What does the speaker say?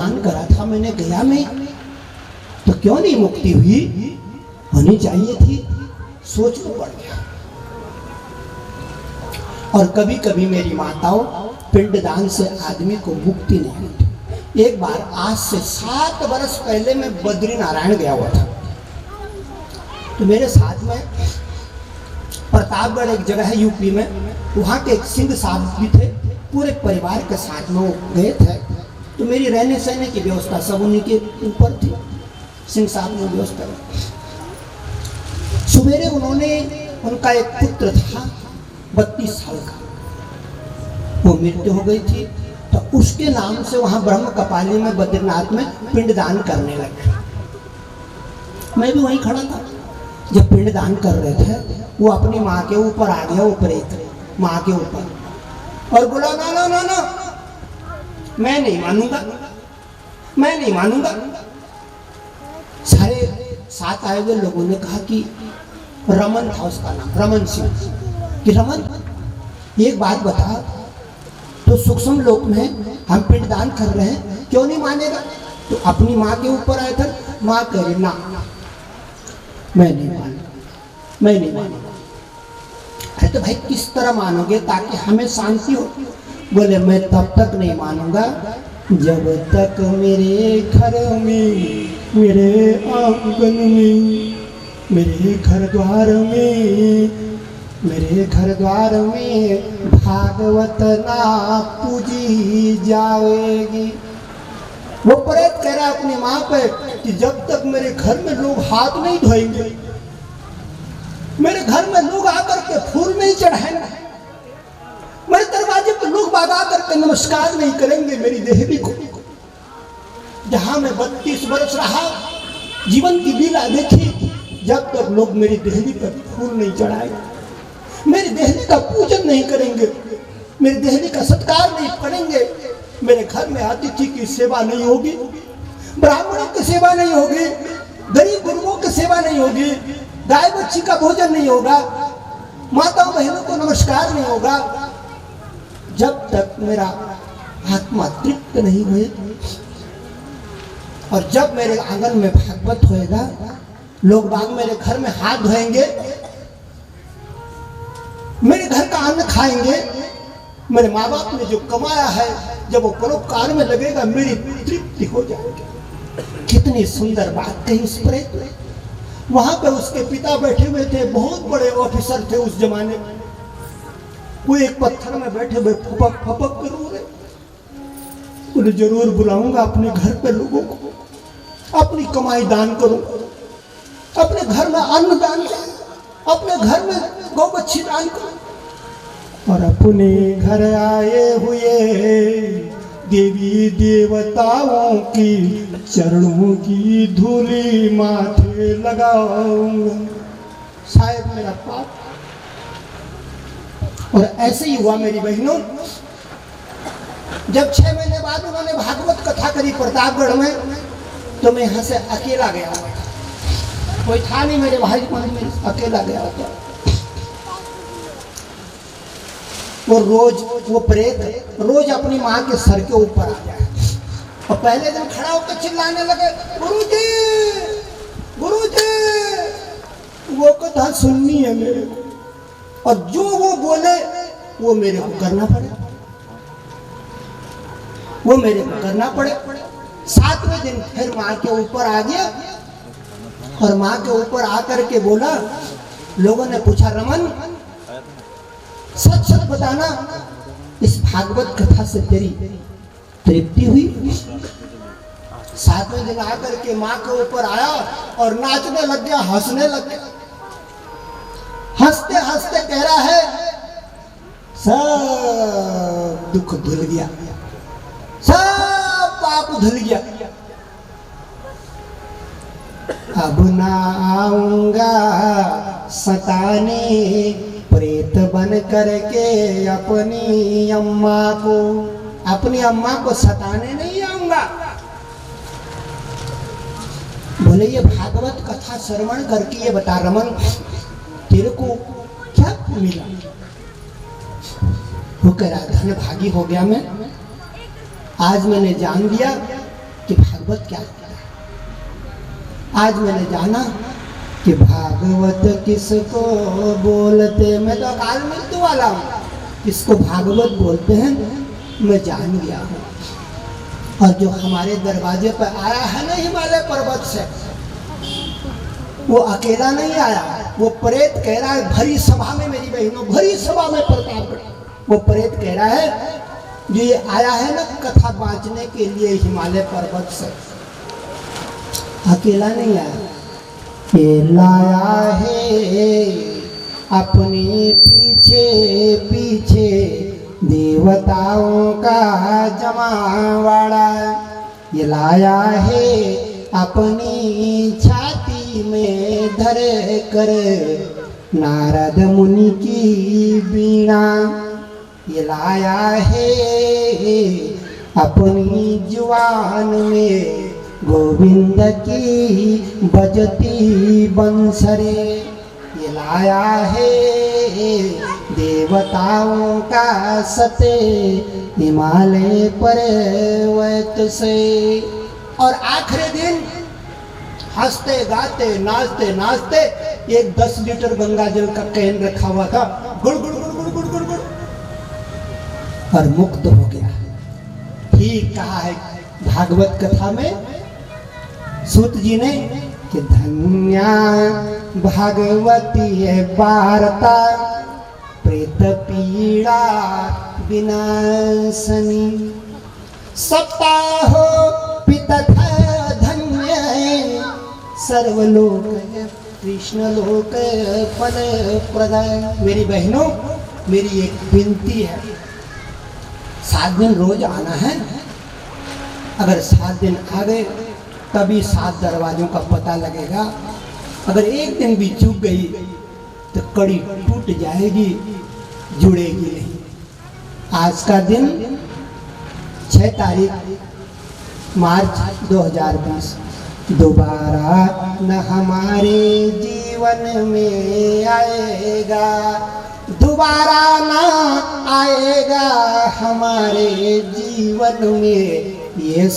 करा था मैंने गया में, तो क्यों नहीं मुक्ति हुई? होनी चाहिए थी। सोचना पड़ गया। और कभी कभी मेरी माताओं, पिंडदान से आदमी को मुक्ति नहीं मिलती। एक बार आज से 7 वर्ष पहले मैं बद्रीनारायण गया हुआ था, तो मेरे साथ में प्रतापगढ़ एक जगह है यूपी में, वहाँ के एक सिंह साहब भी थे, पूरे परिवार के साथ में वो गए थे। तो मेरी रहने सहने की व्यवस्था सब उन्हीं के ऊपर थी, सिंह साहब ने व्यवस्था। सवेरे उन्होंने, उनका एक पुत्र था 32 साल का, वो मृत्यु हो गई थी, तो उसके नाम से वहाँ ब्रह्म कपाली में बद्रीनाथ में पिंडदान करने लगे। मैं भी वहीं खड़ा था जब पिंडदान कर रहे थे। वो अपनी माँ के ऊपर आ गया, ऊपर एक माँ के ऊपर, और बोला ना ना ना ना, मैं नहीं मानूंगा, मैं नहीं मानूंगा। सारे साथ आए हुए लोगों ने कहा कि रमन था उसका नाम, रमन सिंह, कि रमन एक बात बता, तो सूक्ष्म लोक में हम पिंडदान कर रहे हैं, क्यों नहीं मानेगा? तो अपनी माँ के ऊपर आए थे, माँ कह रही ना, मैं नहीं मानूंगा, मैं नहीं मानूंगा। अरे तो भाई किस तरह मानोगे ताकि हमें शांति हो? बोले मैं तब तक नहीं मानूंगा जब तक मेरे घर में, मेरे आंगन में, मेरे घर द्वार में, मेरे घर द्वार में भागवत ना पूजी जाएगी। वो प्रेत कह रहा है अपनी माँ पे कि जब तक मेरे घर में लोग हाथ नहीं धोएंगे, मेरे घर में लोग आकर के फूल नहीं चढ़ाएंगे, मेरे दरवाजे पर लोग बाग आकर के नमस्कार नहीं करेंगे मेरी देहरी को, जहां मैं 32 वर्ष रहा, जीवन की लीला देखी, जब तक लोग मेरी देहरी पर फूल नहीं चढ़ाएंगे, मेरी देहरी का पूजन नहीं करेंगे, मेरी देहरी का सत्कार नहीं करेंगे, मेरे घर में अतिथि की सेवा नहीं होगी, ब्राह्मणों की सेवा नहीं होगी, गरीब गुरुओं की सेवा नहीं होगी, गाय बच्ची का भोजन नहीं होगा, माताओं बहनों को नमस्कार नहीं होगा, जब तक मेरा आत्मा तृप्त नहीं हुए। और जब मेरे आंगन में भागवत होएगा, लोग बाग मेरे घर में हाथ धोएंगे, मेरे घर का अन्न खाएंगे, मेरे माँ बाप ने जो कमाया है जब वो परोपकार में लगेगा, मेरी तृप्ति हो जाएगी। कितनी सुंदर बात कही उस प्रेत ने। वहां पे उसके पिता बैठे हुए थे, बहुत बड़े ऑफिसर थे उस जमाने में। वो एक पत्थर में बैठे हुए फपक फपक कर रो रहे। उन्हें जरूर बुलाऊंगा अपने घर पे लोगों को, अपनी कमाई दान करूं, अपने घर में अन्न दान करूं, अपने घर में गौ बच्छी दान करूं। और अपने घर आए हुए देवी देवताओं की चरणों की धूली माथे लगाऊंगा, शायद मेरा पाप। और ऐसे ही हुआ मेरी बहनों। जब 6 महीने बाद उन्होंने भागवत कथा करी प्रतापगढ़ में, तो मैं यहाँ से अकेला गया हुआ था, कोई था नहीं मेरे भाई मन में, अकेला गया था। वो प्रेत रोज अपनी माँ के सर के ऊपर आ जाए, और पहले दिन खड़ा होकर चिल्लाने लगे, गुरुजी गुरुजी। वो कथा सुननी है मेरे को, और जो वो बोले वो मेरे को करना पड़े, वो मेरे को करना पड़े। 7वें दिन फिर माँ के ऊपर आ गया, और माँ के ऊपर आकर के बोला, लोगों ने पूछा रमन सच सच बताना, इस भागवत कथा से तेरी तृप्ति हुई? 7वें दिन आकर के माँ के ऊपर आया और नाचने लग गया, हंसने लग गया। हंसते हंसते कह रहा है, सब दुख धुल गया, सब पाप धुल गया, अब ना आऊंगा सताने प्रेत बन करके अपनी अम्मा को सताने नहीं आऊंगा। बोले ये भागवत कथा श्रवण करके ये बता रमन, तेरे को क्या मिला? वो कह रहा धन भागी हो गया मैं, आज मैंने जान लिया कि भागवत क्या होता है। आज मैंने जाना कि भागवत किसको बोलते, मैं तो अकाल मृत्यु वाला हूँ, इसको भागवत बोलते हैं मैं जान गया हूँ। और जो हमारे दरवाजे पर आया है ना हिमालय पर्वत से, वो अकेला नहीं आया, वो प्रेत कह रहा है भरी सभा में, मेरी बहनों भरी सभा में प्रताप, वो प्रेत कह रहा है जो ये आया है ना कथा बांचने के लिए हिमालय पर्वत से, अकेला नहीं आया, ये लाया है अपने पीछे पीछे देवताओं का जमावाड़ा, ये लाया है अपनी छाती में धर कर नारद मुनि की बीणा, ये लाया है अपनी जुबान में गोविंद की बजती बंसरे, ये लाया है देवताओं का सते हिमालय पर्वत से। और आखिरी दिन हंसते गाते नाचते नाचते एक 10 लीटर गंगा जल का कैन रखा हुआ था, गुड़ गुड़ गुड़ गुड़ गुड़ गुड़ गुड़, और मुक्त हो गया। ठीक कहा है भागवत कथा में सूत जी ने कि धन्या भागवती है वार्ता प्रेत पीड़ा विनाशनी, सप्ताह पितथा धन्य सर्वलोक कृष्ण लोक फल प्रदाय। मेरी बहनों, मेरी एक विनती है, 7 दिन रोज आना है। अगर 7 दिन आ गए तभी 7 दरवाजों का पता लगेगा। अगर एक दिन भी चूक गई तो कड़ी टूट जाएगी, जुड़ेगी नहीं। आज का दिन 6 तारीख मार्च 2020, दोबारा न हमारे जीवन में आएगा, दोबारा ना आएगा हमारे जीवन में ये